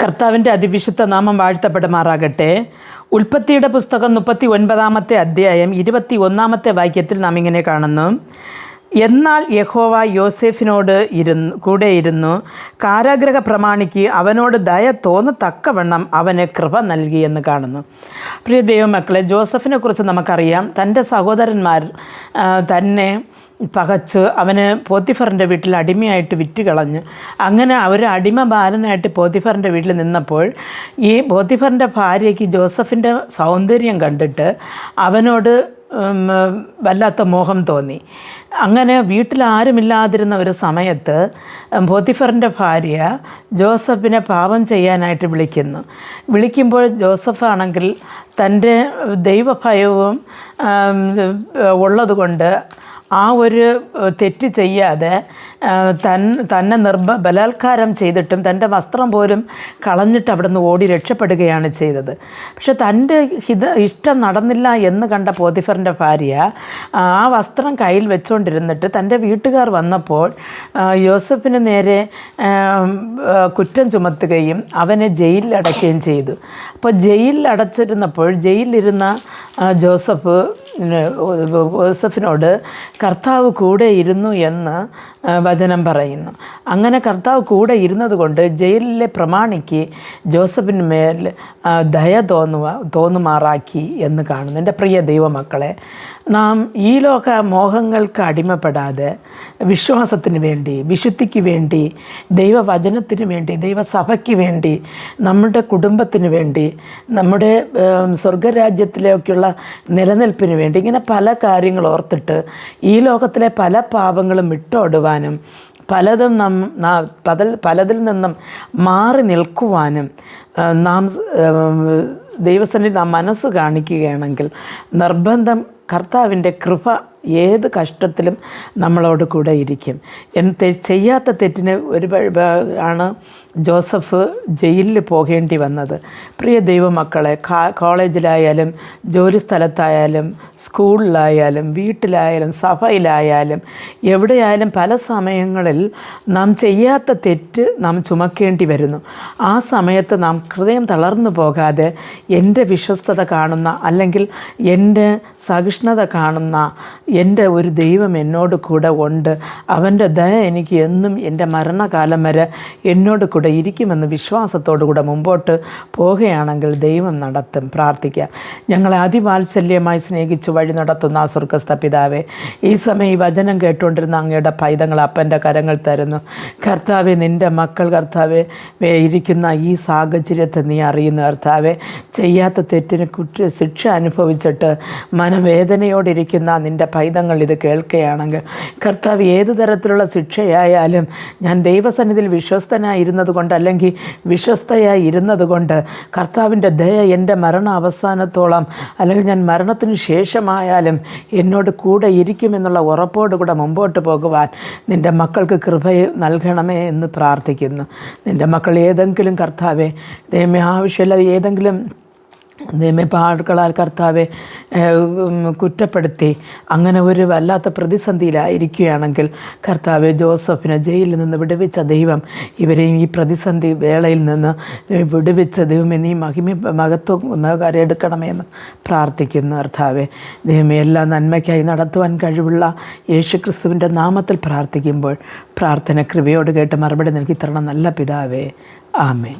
കർത്താവിൻ്റെ അതിവിശുദ്ധ നാമം വാഴ്ത്തപ്പെടുമാറാകട്ടെ. ഉൽപ്പത്തിയുടെ പുസ്തകം 39 അധ്യായം 21 വാക്യത്തിൽ നാം ഇങ്ങനെ കാണുന്നു: എന്നാൽ യഹോവ യോസേഫിനോട് കൂടെ ഇരുന്നു കാരാഗൃഹ പ്രമാണിക്ക് അവനോട് ദയ തോന്നത്തക്കവണ്ണം അവന് കൃപ നൽകി എന്ന് കാണുന്നു. പ്രിയ ദൈവമക്കളെ, ജോസഫിനെ കുറിച്ച് നമുക്കറിയാം. തൻ്റെ സഹോദരന്മാർ തന്നെ പകച്ച് അവന് പോത്തിഫറിൻ്റെ വീട്ടിൽ അടിമയായിട്ട് വിറ്റുകളഞ്ഞു. അങ്ങനെ ഒരു അടിമ ബാലനായിട്ട് പോത്തിഫറിൻ്റെ വീട്ടിൽ നിന്നപ്പോൾ ഈ പോത്തിഫറിൻ്റെ ഭാര്യയ്ക്ക് ജോസഫിൻ്റെ സൗന്ദര്യം കണ്ടിട്ട് അവനോട് വല്ലാത്ത മോഹം തോന്നി. അങ്ങനെ വീട്ടിൽ ആരുമില്ലാതിരുന്ന ഒരു സമയത്ത് പോത്തിഫറിൻ്റെ ഭാര്യ ജോസഫിനെ പാപം ചെയ്യാനായിട്ട് വിളിക്കുമ്പോൾ ജോസഫാണെങ്കിൽ തൻ്റെ ദൈവഭയവും ഉള്ളതുകൊണ്ട് ആ ഒരു തെറ്റ് ചെയ്യാതെ തന്നെ ബലാത്കാരം ചെയ്തിട്ടും തൻ്റെ വസ്ത്രം പോലും കളഞ്ഞിട്ട് അവിടെ നിന്ന് ഓടി രക്ഷപ്പെടുകയാണ് ചെയ്തത്. പക്ഷെ തൻ്റെ ഇഷ്ടം നടന്നില്ല എന്ന് കണ്ട പോത്തിഫറിൻ്റെ ഭാര്യ ആ വസ്ത്രം കയ്യിൽ വെച്ചുകൊണ്ടിരുന്നിട്ട് തൻ്റെ വീട്ടുകാർ വന്നപ്പോൾ യോസഫിന് നേരെ കുറ്റം ചുമത്തുകയും അവനെ ജയിലിൽ അടയ്ക്കുകയും ചെയ്തു. അപ്പോൾ ജയിലിൽ അടച്ചിരുന്നപ്പോൾ ജയിലിലിരുന്ന ജോസഫിനോട് കർത്താവ് കൂടെ ഇരുന്നു എന്ന് വചനം പറയുന്നു. അങ്ങനെ കർത്താവ് കൂടെ ഇരുന്നത് കൊണ്ട് ജയിലിലെ പ്രമാണിക്ക് ജോസഫിന് മേൽ ദയ തോന്നുമാറാക്കി എന്ന് കാണുന്നു. എൻ്റെ പ്രിയ ദൈവമക്കളെ, നാം ഈ ലോക മോഹങ്ങൾക്ക് അടിമപ്പെടാതെ വിശ്വാസത്തിന് വേണ്ടി, വിശുദ്ധിക്ക് വേണ്ടി, ദൈവവചനത്തിന് വേണ്ടി, ദൈവസഭയ്ക്ക് വേണ്ടി, നമ്മുടെ കുടുംബത്തിന് വേണ്ടി, നമ്മുടെ സ്വർഗരാജ്യത്തിലേക്കുള്ള നിലനിൽപ്പിന് വേണ്ടി, ഇങ്ങനെ പല കാര്യങ്ങൾ ഓർത്തിട്ട് ഈ ലോകത്തിലെ പല പാപങ്ങളും വിട്ടോടുവാനും പലതിൽ നിന്നും മാറി നിൽക്കുവാനും നാം ദൈവസന്നിധി നാം മനസ്സ് കാണിക്കുകയാണെങ്കിൽ നിർബന്ധം കർത്താവിൻ്റെ കൃപ ഏത് കഷ്ടത്തിലും നമ്മളോട് കൂടെ ഇരിക്കും. ചെയ്യാത്ത തെറ്റിന് ആണ് ജോസഫ് ജയിലിൽ പോകേണ്ടി വന്നത്. പ്രിയ ദൈവമക്കളെ, കോളേജിലായാലും ജോലി സ്ഥലത്തായാലും സ്കൂളിലായാലും വീട്ടിലായാലും സഭയിലായാലും എവിടെയായാലും പല സമയങ്ങളിൽ നാം ചെയ്യാത്ത തെറ്റ് നാം ചുമക്കേണ്ടി വരുന്നു. ആ സമയത്ത് നാം ഹൃദയം തളർന്നു പോകാതെ എൻ്റെ വിശ്വസ്തത കാണുന്ന, അല്ലെങ്കിൽ എൻ്റെ സഹിഷ്ണുത കാണുന്ന എൻ്റെ ഒരു ദൈവം എന്നോട് കൂടെ ഉണ്ട്, അവൻ്റെ ദയ എനിക്ക് എന്നും എൻ്റെ മരണകാലം വരെ എന്നോട് കൂടെ ഇരിക്കുമെന്ന് വിശ്വാസത്തോടു കൂടെ മുമ്പോട്ട് പോവുകയാണെങ്കിൽ ദൈവം നടത്തും. പ്രാർത്ഥിക്കാം. ഞങ്ങളെ അതിവാത്സല്യമായി സ്നേഹിച്ച് വഴി നടത്തുന്ന ആ സ്വർഗ്ഗസ്ഥ പിതാവേ, ഈ സമയം ഈ വചനം കേട്ടുകൊണ്ടിരുന്ന അങ്ങയുടെ പൈതങ്ങൾ അപ്പൻ്റെ കരങ്ങൾ തരുന്നു. കർത്താവെ, നിൻ്റെ മക്കൾ കർത്താവെ ഇരിക്കുന്ന ഈ സാഹചര്യത്തെ നീ അറിയുന്നു. കർത്താവെ, ചെയ്യാത്ത തെറ്റിന് ശിക്ഷ അനുഭവിച്ചിട്ട് മനവേദനയോടിരിക്കുന്ന നിൻ്റെ പൈതങ്ങൾ ഇത് കേൾക്കുകയാണെങ്കിൽ കർത്താവ്, ഏതു തരത്തിലുള്ള ശിക്ഷയായാലും ഞാൻ ദൈവസന്നിധിയിൽ വിശ്വസ്തനായിരുന്നത് കൊണ്ട്, അല്ലെങ്കിൽ വിശ്വസ്തയായി ഇരുന്നത് കൊണ്ട് കർത്താവിൻ്റെ ദയ എൻ്റെ മരണ അവസാനത്തോളം, അല്ലെങ്കിൽ ഞാൻ മരണത്തിന് ശേഷമായാലും എന്നോട് കൂടെ ഇരിക്കുമെന്നുള്ള ഉറപ്പോടുകൂടെ മുമ്പോട്ട് പോകുവാൻ നിൻ്റെ മക്കൾക്ക് കൃപ നൽകണമേ എന്ന് പ്രാർത്ഥിക്കുന്നു. നിൻ്റെ മക്കൾ ഏതെങ്കിലും കർത്താവെ ദൈവമേ ആവശ്യമില്ലാതെ ഏതെങ്കിലും പാടുകളാൽ കർത്താവെ കുറ്റപ്പെടുത്തി അങ്ങനെ ഒരു വല്ലാത്ത പ്രതിസന്ധിയിലായിരിക്കുകയാണെങ്കിൽ കർത്താവെ, ജോസഫിനെ ജയിലിൽ നിന്ന് വിടുവിച്ച ദൈവം ഇവരെയും ഈ പ്രതിസന്ധി വേളയിൽ നിന്ന് വിടുവിച്ച ദൈവമേ, നീ മഹത്വം കരയെടുക്കണമെന്ന് പ്രാർത്ഥിക്കുന്നു. കർത്താവെ, ദൈവമേ, എല്ലാ നന്മയ്ക്കായി നടത്തുവാൻ കഴിവുള്ള യേശുക്രിസ്തുവിൻ്റെ നാമത്തിൽ പ്രാർത്ഥിക്കുമ്പോൾ പ്രാർത്ഥന കൃപയോട് കേട്ട് മറുപടി നൽകി തരണം നല്ല പിതാവേ. ആമേൻ.